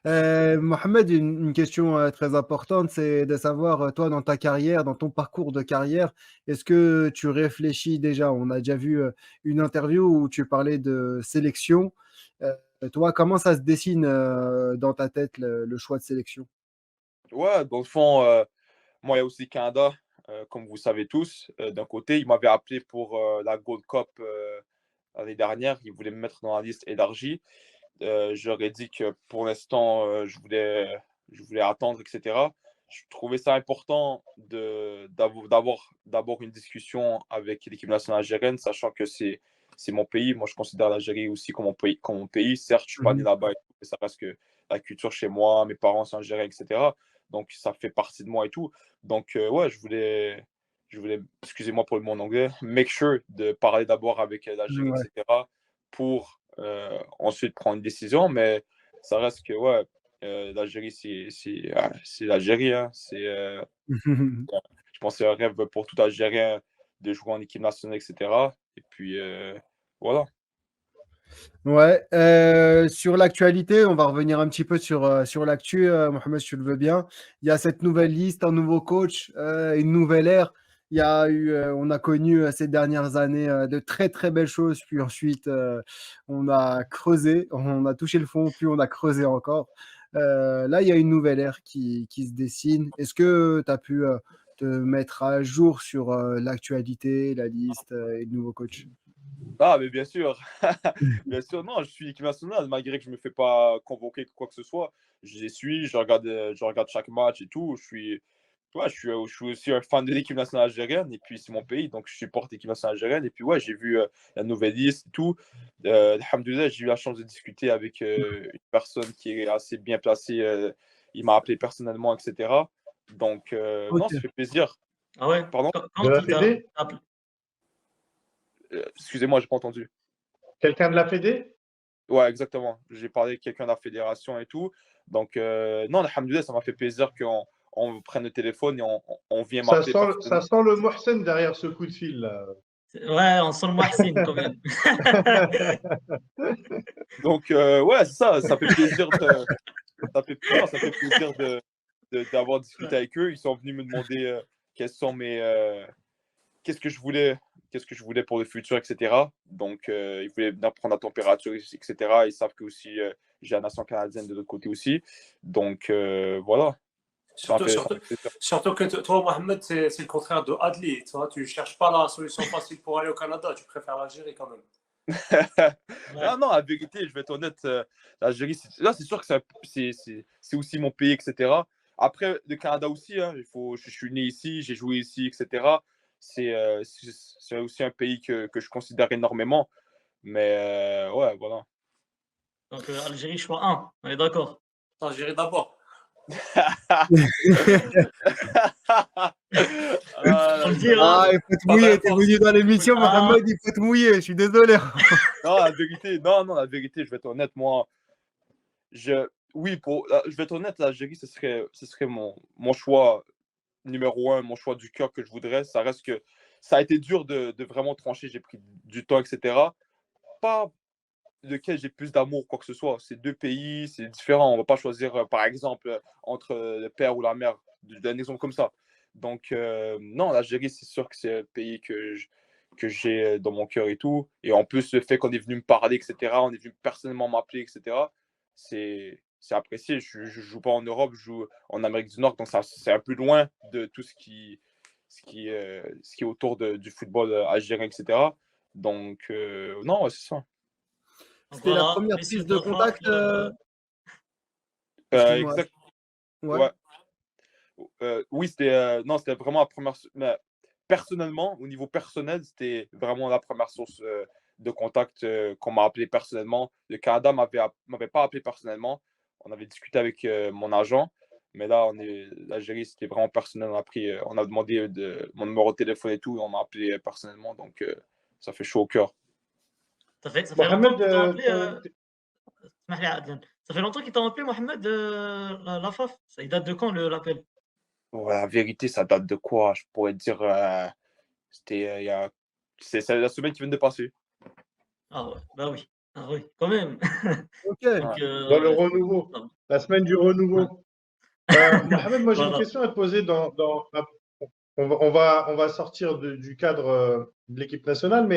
Mohamed, une question très importante, c'est de savoir, toi, dans ta carrière, dans ton parcours de carrière, est-ce que tu réfléchis déjà? On a déjà vu une interview où tu parlais de sélection. Euh, Toi, comment ça se dessine dans ta tête le choix de sélection? Ouais, dans le fond, moi, il y a aussi Canada, comme vous savez tous. D'un côté, ils m'avaient appelé pour la Gold Cup l'année dernière. Ils voulaient me mettre dans la liste élargie. Je leur ai dit que pour l'instant, je voulais attendre, etc. Je trouvais ça important d'avoir d'abord une discussion avec l'équipe nationale algérienne, sachant que c'est mon pays. Moi, je considère l'Algérie aussi comme mon pays. Certes, je ne suis pas né Mhm. là-bas, et tout, mais ça reste que la culture chez moi, mes parents sont algériens, etc. Donc, ça fait partie de moi et tout. Donc, ouais, je voulais, excusez-moi pour le mot en anglais, make sure de parler d'abord avec l'Algérie, Ouais. etc. pour ensuite prendre une décision. Mais ça reste que, ouais, l'Algérie, c'est l'Algérie, hein. Je pense que c'est un rêve pour tout Algérien de jouer en équipe nationale, etc. Et puis, voilà. Ouais, sur l'actualité, on va revenir un petit peu sur l'actu, Mohamed, si tu le veux bien. Il y a cette nouvelle liste, un nouveau coach, une nouvelle ère. Il y a eu, on a connu ces dernières années de très très belles choses, puis ensuite on a creusé, on a touché le fond, puis on a creusé encore. Là, il y a une nouvelle ère qui se dessine. Est-ce que tu as pu te mettre à jour sur l'actualité, la liste et le nouveau coach? Ah, mais bien sûr. Bien sûr, non, je suis équipe nationale, malgré que je ne me fais pas convoquer quoi que ce soit. Je les suis, je regarde chaque match et tout. Ouais, je suis aussi un fan de l'équipe nationale algérienne, et puis c'est mon pays, donc je supporte l'équipe nationale algérienne. Et puis ouais, j'ai vu la nouvelle liste et tout. Alhamdoulilah, j'ai eu la chance de discuter avec une personne qui est assez bien placée. Il m'a appelé personnellement, etc. Donc, non, ça Ok. fait plaisir. Ah ouais? Pardon? Quand De la il t'a Fédé? appelé? Excusez-moi, j'ai pas entendu. Quelqu'un de la Fédé? Ouais, exactement. J'ai parlé avec quelqu'un de la fédération et tout. Donc, non, alhamdoulilah, ça m'a fait plaisir qu'on prenne le téléphone et on vient m'appeler Ça personnellement. sent le Mohsen derrière ce coup de fil là. Ouais, on sent le Mohsin quand même. Donc, ouais, c'est ça, ça fait plaisir non, ça fait plaisir d'avoir discuté avec eux. Ils sont venus me demander quels sont qu'est-ce que je voulais, qu'est-ce que je voulais pour le futur, etc. Donc, ils voulaient venir prendre la température, etc. Ils savent que aussi j'ai la nation canadienne de l'autre côté aussi. Donc, voilà, Surtout, ça surtout, fait plaisir. surtout que toi, Mohamed, c'est le contraire de Adli. Tu vois, tu cherches pas la solution facile pour aller au Canada. Tu préfères l'Algérie quand même. Ouais. Ah non, la vérité, je vais être honnête, l'Algérie, là, c'est sûr que c'est aussi mon pays, etc. Après, le Canada aussi, hein, je suis né ici, j'ai joué ici, etc. C'est aussi un pays que je considère énormément. Mais ouais, voilà. Donc, Algérie, choix 1. On est d'accord. L'Algérie d'abord. Ah Faut là le dire, là. hein. Ah, il faut te Pas mouiller, t'es d'inforce. venu dans l'émission, Ah, Mohamed, il faut te mouiller, je suis désolé. Non, la vérité, non, non, la vérité, je vais être honnête, moi, oui, je vais être honnête, l'Algérie, ce serait mon choix numéro un, mon choix du cœur que je voudrais. Ça reste que ça a été dur de vraiment trancher. J'ai pris du temps, etc. Pas lequel j'ai plus d'amour, quoi que ce soit. C'est deux pays, c'est différent. On va pas choisir, par exemple, entre le père ou la mère. D'un exemple comme ça. Donc, non, l'Algérie, c'est sûr que c'est un pays que j'ai dans mon cœur et tout. Et en plus, le fait qu'on est venu me parler, etc., on est venu personnellement m'appeler, etc., c'est apprécié. Je ne joue pas en Europe, je joue en Amérique du Nord, donc ça, c'est un peu loin de tout ce qui est autour du football algérien, etc. Donc, non, ouais, c'est ça. donc C'était la voilà, première messieurs prise de de la FAF. contact, excuse-moi. Exact, Ouais. ouais. Oui, non, c'était vraiment la première. Mais personnellement, au niveau personnel, c'était vraiment la première source de contact qu'on m'a appelé personnellement. Le Canada m'avait pas appelé personnellement. On avait discuté avec mon agent, mais là, l'Algérie, c'était vraiment personnel. On a demandé mon numéro de téléphone et tout, et on m'a appelé personnellement, donc ça fait chaud au cœur. Ça fait longtemps Mohamed, qu'ils t'ont appelé. اسمح لي يا عدنان. Ça fait longtemps qu'ils t'ont appelé, Mohamed, la FAF. Ça, il date de quand l'appel? Ouais, la vérité, ça date de quoi? Je pourrais dire, c'était il y a. C'est la semaine qui vient de passer. Ah ouais, bah oui. Ah oui, quand même. Ok. Donc, Dans le renouveau. ça va. La semaine du renouveau. Mohamed, moi j'ai une Voilà. question à te poser on va sortir du cadre de l'équipe nationale, mais